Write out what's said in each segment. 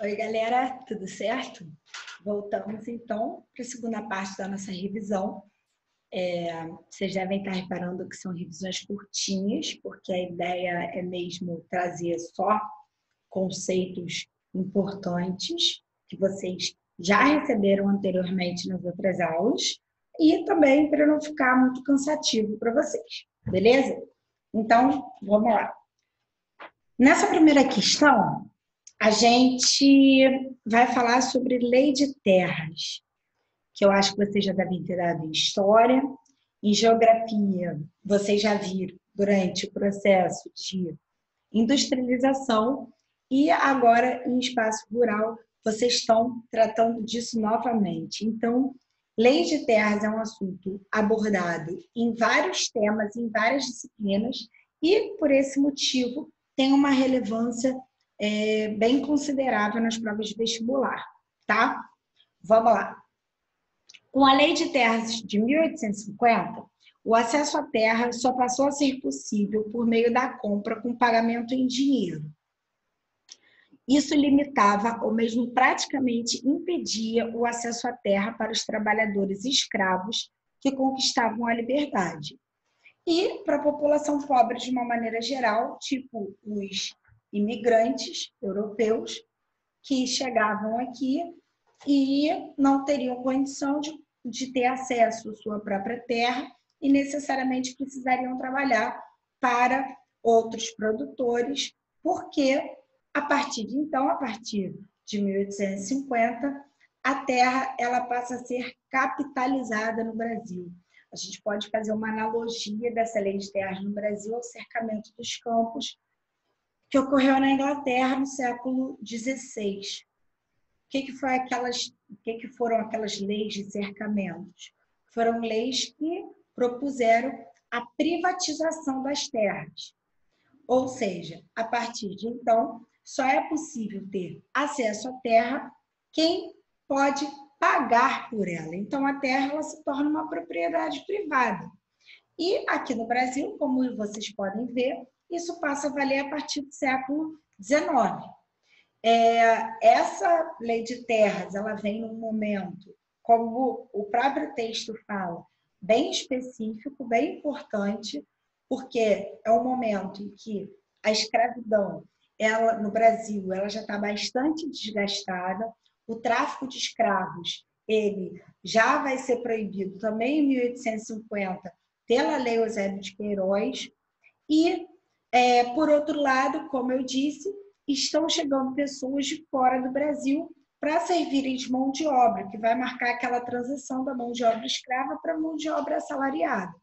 Oi, galera, tudo certo? Voltamos então para a segunda parte da nossa revisão. Vocês devem estar reparando que são revisões curtinhas, porque a ideia é mesmo trazer só conceitos importantes que vocês já receberam anteriormente nas outras aulas e também para não ficar muito cansativo para vocês, beleza? Então, vamos lá. Nessa primeira questão, a gente vai falar sobre lei de terras, que eu acho que vocês já devem ter dado em história. Em geografia, vocês já viram durante o processo de industrialização e agora em espaço rural vocês estão tratando disso novamente. Então, lei de terras é um assunto abordado em vários temas, em várias disciplinas e, por esse motivo, tem uma relevância bem considerável nas provas de vestibular, tá? Vamos lá. Com a Lei de Terras de 1850, o acesso à terra só passou a ser possível por meio da compra com pagamento em dinheiro. Isso limitava ou mesmo praticamente impedia o acesso à terra para os trabalhadores escravos que conquistavam a liberdade. E para a população pobre de uma maneira geral, tipo os imigrantes europeus que chegavam aqui e não teriam condição de ter acesso à sua própria terra e necessariamente precisariam trabalhar para outros produtores, porque a partir de então, a partir de 1850, a terra ela passa a ser capitalizada no Brasil. A gente pode fazer uma analogia dessa lei de terras no Brasil ao cercamento dos campos que ocorreu na Inglaterra no século XVI. O que foram aquelas leis de cercamentos? Foram leis que propuseram a privatização das terras. Ou seja, a partir de então, só é possível ter acesso à terra quem pode pagar por ela. Então, a terra ela se torna uma propriedade privada. E aqui no Brasil, como vocês podem ver, isso passa a valer a partir do século XIX. Essa lei de terras, ela vem num momento, como o próprio texto fala, bem específico, bem importante, porque é um momento em que a escravidão, ela, no Brasil, ela já está bastante desgastada, o tráfico de escravos, ele já vai ser proibido também em 1850 pela Lei Eusébio de Queiroz, e, por outro lado, como eu disse, estão chegando pessoas de fora do Brasil para servirem de mão de obra, que vai marcar aquela transição da mão de obra escrava para a mão de obra assalariada.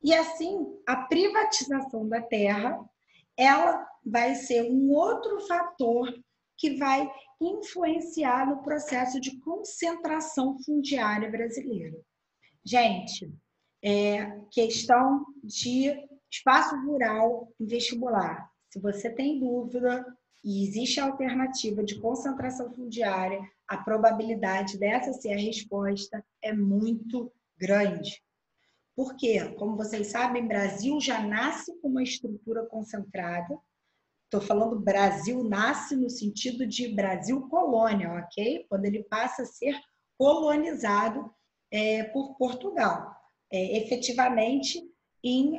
E assim, a privatização da terra, ela vai ser um outro fator que vai influenciar no processo de concentração fundiária brasileira. Gente, questão de espaço rural em vestibular. Se você tem dúvida e existe a alternativa de concentração fundiária, a probabilidade dessa ser a resposta é muito grande. Por quê? Como vocês sabem, o Brasil já nasce com uma estrutura concentrada. Estou falando Brasil nasce no sentido de Brasil colônia, ok? Quando ele passa a ser colonizado por Portugal. Efetivamente,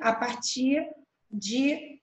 a partir de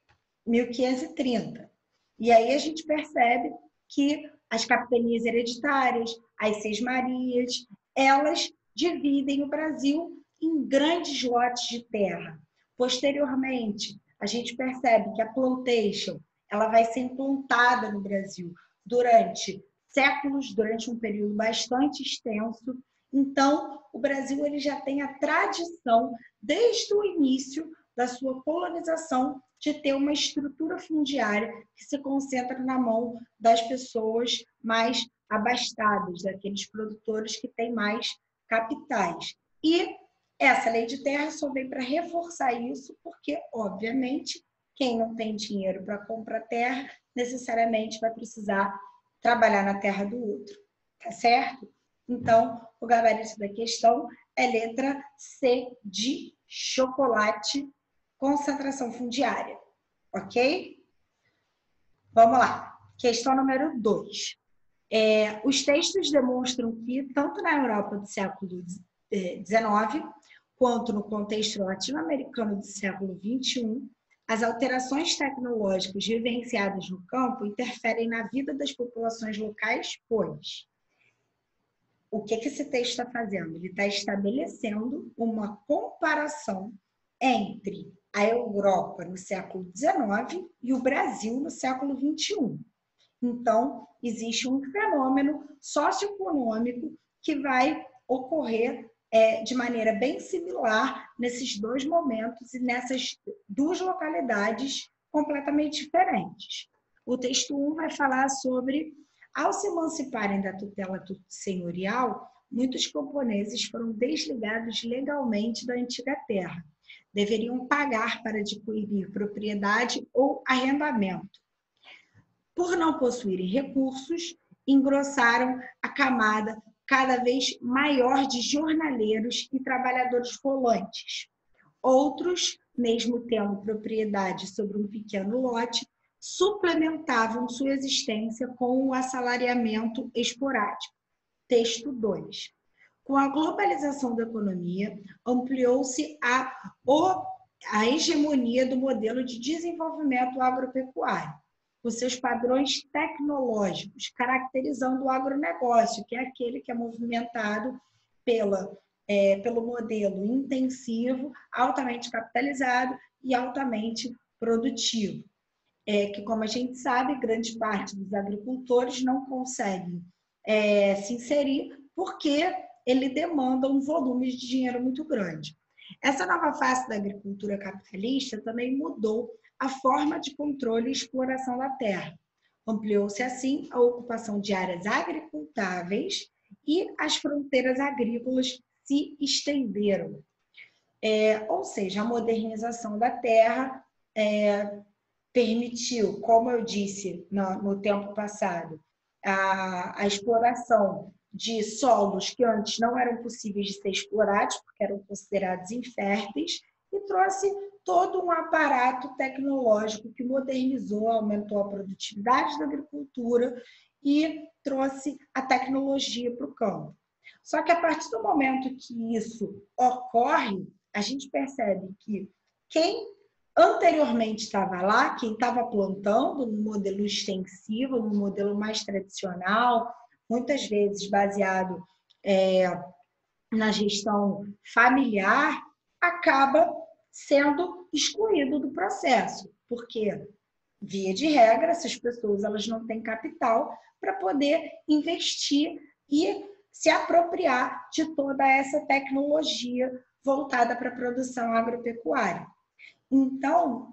1530. E aí a gente percebe que as capitanias hereditárias, as seis-marias, elas dividem o Brasil em grandes lotes de terra. Posteriormente, a gente percebe que a plantation ela vai ser implantada no Brasil durante séculos, durante um período bastante extenso. Então, o Brasil ele já tem a tradição, desde o início da sua colonização, de ter uma estrutura fundiária que se concentra na mão das pessoas mais abastadas, daqueles produtores que têm mais capitais. E essa lei de terra só vem para reforçar isso, porque, obviamente, quem não tem dinheiro para comprar terra, necessariamente vai precisar trabalhar na terra do outro, tá certo? Então, o gabarito da questão é letra C de chocolate, concentração fundiária, ok? Vamos lá. Questão número 2. Os textos demonstram que, tanto na Europa do século XIX, quanto no contexto latino-americano do século XXI, as alterações tecnológicas vivenciadas no campo interferem na vida das populações locais, pois o que esse texto está fazendo? Ele está estabelecendo uma comparação entre a Europa no século XIX e o Brasil no século XXI. Então, existe um fenômeno socioeconômico que vai ocorrer de maneira bem similar nesses dois momentos e nessas duas localidades completamente diferentes. O texto 1 vai falar sobre, ao se emanciparem da tutela senhorial, muitos camponeses foram desligados legalmente da antiga terra. Deveriam pagar para adquirir propriedade ou arrendamento. Por não possuírem recursos, engrossaram a camada cada vez maior de jornaleiros e trabalhadores volantes. Outros, mesmo tendo propriedade sobre um pequeno lote, suplementavam sua existência com o assalariamento esporádico. Texto 2. Com a globalização da economia, ampliou-se a hegemonia do modelo de desenvolvimento agropecuário, com seus padrões tecnológicos, caracterizando o agronegócio, que é aquele que é movimentado pelo modelo intensivo, altamente capitalizado e altamente produtivo. Que, como a gente sabe, grande parte dos agricultores não conseguem se inserir porque ele demanda um volume de dinheiro muito grande. Essa nova face da agricultura capitalista também mudou a forma de controle e exploração da terra. Ampliou-se, assim, a ocupação de áreas agricultáveis e as fronteiras agrícolas se estenderam. Ou seja, a modernização da terra permitiu, como eu disse no tempo passado, a exploração de solos que antes não eram possíveis de ser explorados, porque eram considerados inférteis, e trouxe todo um aparato tecnológico que modernizou, aumentou a produtividade da agricultura e trouxe a tecnologia para o campo. Só que a partir do momento que isso ocorre, a gente percebe que quem anteriormente estava lá, quem estava plantando no modelo extensivo, no modelo mais tradicional, muitas vezes baseado na gestão familiar, acaba sendo excluído do processo, porque, via de regra, essas pessoas elas não têm capital para poder investir e se apropriar de toda essa tecnologia voltada para a produção agropecuária. Então,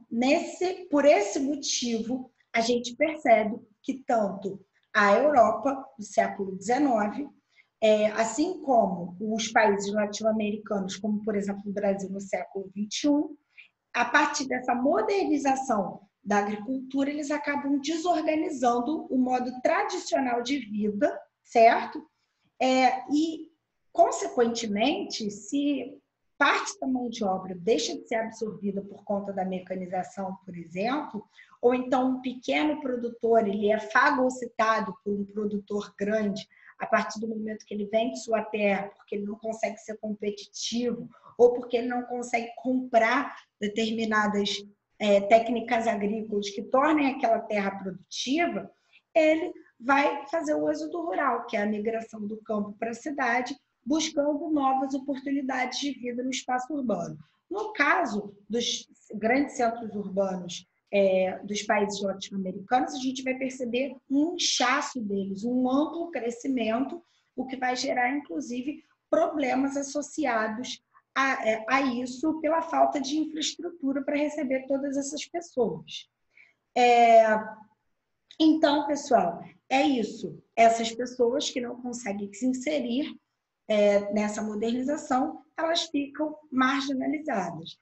por esse motivo, a gente percebe que tanto a Europa, do século XIX, assim como os países latino-americanos, como, por exemplo, o Brasil no século XXI, a partir dessa modernização da agricultura, eles acabam desorganizando o modo tradicional de vida, certo? E, consequentemente, se parte da mão de obra deixa de ser absorvida por conta da mecanização, por exemplo, ou então um pequeno produtor ele é fagocitado por um produtor grande a partir do momento que ele vende sua terra porque ele não consegue ser competitivo ou porque ele não consegue comprar determinadas técnicas agrícolas que tornem aquela terra produtiva, ele vai fazer o êxodo rural, que é a migração do campo para a cidade, buscando novas oportunidades de vida no espaço urbano. No caso dos grandes centros urbanos dos países latino-americanos, a gente vai perceber um inchaço deles, um amplo crescimento, o que vai gerar, inclusive, problemas associados a isso pela falta de infraestrutura para receber todas essas pessoas. Então, pessoal, é isso. Essas pessoas que não conseguem se inserir nessa modernização, elas ficam marginalizadas.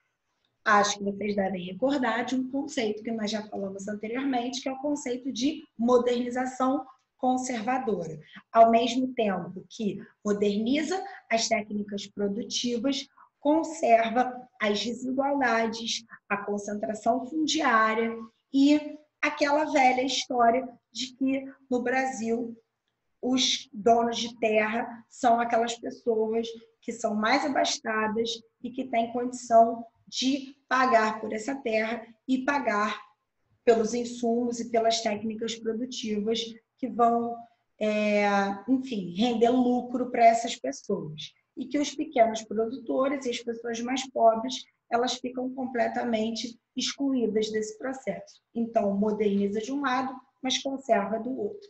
Acho que vocês devem recordar de um conceito que nós já falamos anteriormente, que é o conceito de modernização conservadora. Ao mesmo tempo que moderniza as técnicas produtivas, conserva as desigualdades, a concentração fundiária e aquela velha história de que no Brasil os donos de terra são aquelas pessoas que são mais abastadas e que têm condição de pagar por essa terra e pagar pelos insumos e pelas técnicas produtivas que vão, enfim, render lucro para essas pessoas. E que os pequenos produtores e as pessoas mais pobres, elas ficam completamente excluídas desse processo. Então, moderniza de um lado, mas conserva do outro.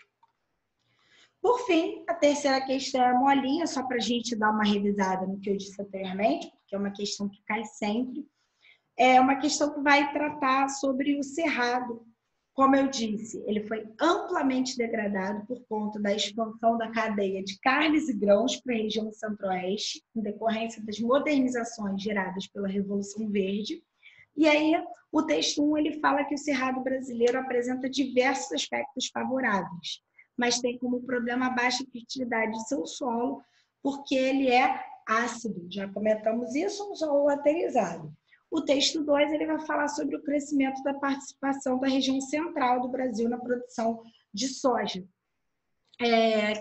Por fim, a terceira questão é molinha, só para a gente dar uma revisada no que eu disse anteriormente, porque é uma questão que cai sempre. É uma questão que vai tratar sobre o cerrado. Como eu disse, ele foi amplamente degradado por conta da expansão da cadeia de carnes e grãos para a região centro-oeste, em decorrência das modernizações geradas pela Revolução Verde. E aí, o texto 1 ele fala que o cerrado brasileiro apresenta diversos aspectos favoráveis, mas tem como problema a baixa fertilidade de seu solo, porque ele é ácido. Já comentamos isso no solo laterizado. O texto 2 ele vai falar sobre o crescimento da participação da região central do Brasil na produção de soja,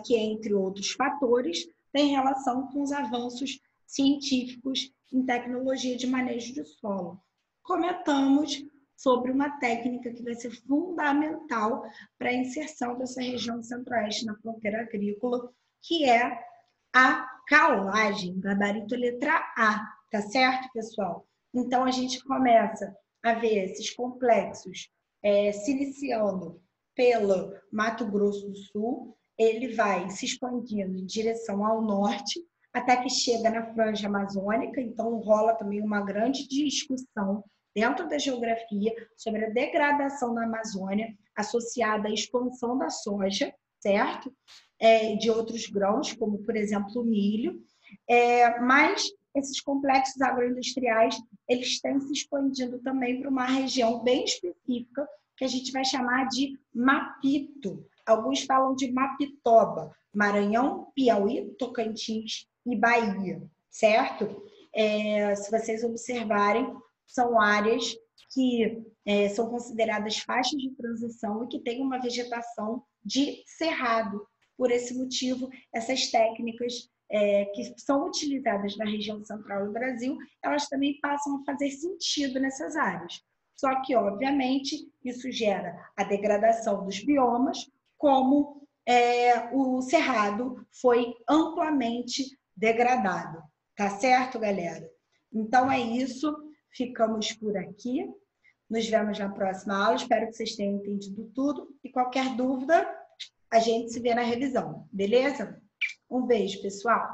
que, entre outros fatores, tem relação com os avanços científicos em tecnologia de manejo de solo. Comentamos sobre uma técnica que vai ser fundamental para a inserção dessa região centro-oeste na fronteira agrícola, que é a calagem, gabarito letra A, tá certo, pessoal? Então, a gente começa a ver esses complexos se iniciando pelo Mato Grosso do Sul, ele vai se expandindo em direção ao norte, até que chega na franja amazônica, então rola também uma grande discussão dentro da geografia sobre a degradação da Amazônia associada à expansão da soja, certo? De outros grãos, como, por exemplo, o milho. Mas esses complexos agroindustriais, eles têm se expandindo também para uma região bem específica, que a gente vai chamar de Mapito. Alguns falam de Mapitoba, Maranhão, Piauí, Tocantins e Bahia, certo? Se vocês observarem, são áreas que são consideradas faixas de transição e que têm uma vegetação de cerrado. Por esse motivo, essas técnicas que são utilizadas na região central do Brasil, elas também passam a fazer sentido nessas áreas. Só que, obviamente, isso gera a degradação dos biomas, como o cerrado foi amplamente degradado. Tá certo, galera? Então é isso. Ficamos por aqui. Nos vemos na próxima aula. Espero que vocês tenham entendido tudo. E qualquer dúvida, a gente se vê na revisão. Beleza? Um beijo, pessoal!